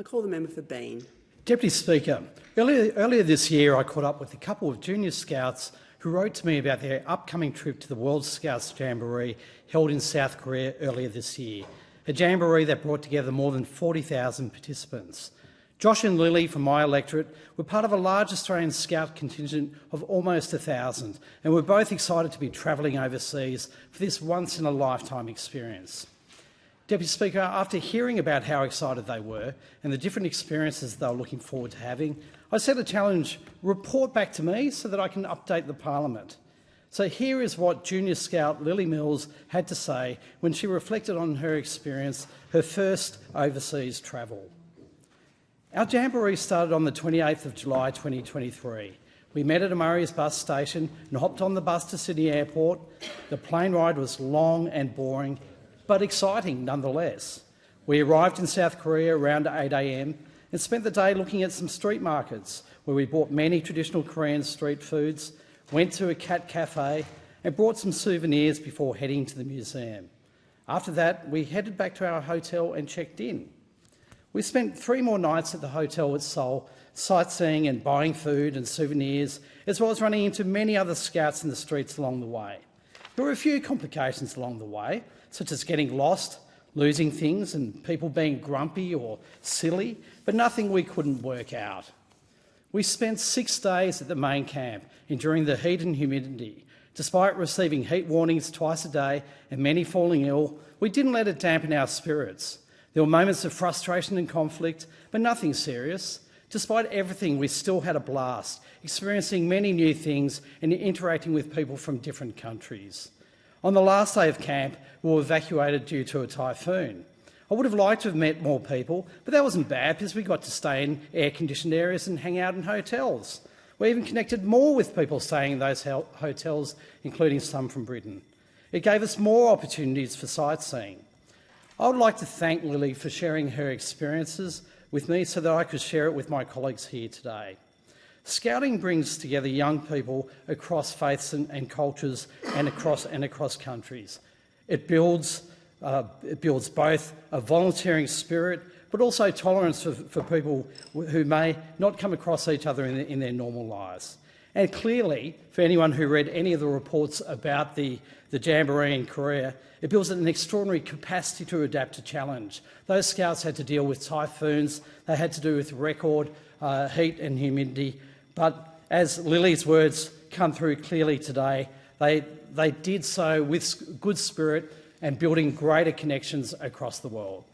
I call the member for Bean. Deputy Speaker, earlier this year I caught up with a couple of junior scouts who wrote to me about their upcoming trip to the World Scouts Jamboree held in South Korea earlier this year, a jamboree that brought together more than 40,000 participants. Josh and Lily from my electorate were part of a large Australian Scout contingent of almost 1,000 and were both excited to be travelling overseas for this once-in-a-lifetime experience. Deputy Speaker, after hearing about how excited they were and the different experiences they were looking forward to having, I set a challenge: report back to me so that I can update the Parliament. So here is what Junior Scout Lily Mills had to say when she reflected on her experience, her first overseas travel. Our Jamboree started on the 28th of July 2023. We met at a Murray's bus station and hopped on the bus to Sydney Airport. The plane ride was long and boring, but exciting nonetheless. We arrived in South Korea around 8 a.m. and spent the day looking at some street markets where we bought many traditional Korean street foods, went to a cat cafe and brought some souvenirs before heading to the museum. After that, we headed back to our hotel and checked in. We spent 3 more nights at the hotel at Seoul, sightseeing and buying food and souvenirs, as well as running into many other scouts in the streets along the way. There were a few complications along the way, such as getting lost, losing things and people being grumpy or silly, but nothing we couldn't work out. We spent 6 days at the main camp, enduring the heat and humidity. Despite receiving heat warnings twice a day and many falling ill, we didn't let it dampen our spirits. There were moments of frustration and conflict, but nothing serious. Despite everything, we still had a blast, experiencing many new things and interacting with people from different countries. On the last day of camp, we were evacuated due to a typhoon. I would have liked to have met more people, but that wasn't bad because we got to stay in air-conditioned areas and hang out in hotels. We even connected more with people staying in those hotels, including some from Britain. It gave us more opportunities for sightseeing. I would like to thank Lily for sharing her experiences with me so that I could share it with my colleagues here today. Scouting brings together young people across faiths and cultures and across countries. It builds both a volunteering spirit but also tolerance for people who may not come across each other in their normal lives. And clearly, for anyone who read any of the reports about the Jamboree in Korea, it builds an extraordinary capacity to adapt to challenge. Those scouts had to deal with typhoons, they had to do with record heat and humidity, but as Lily's words come through clearly today, they did so with good spirit and building greater connections across the world.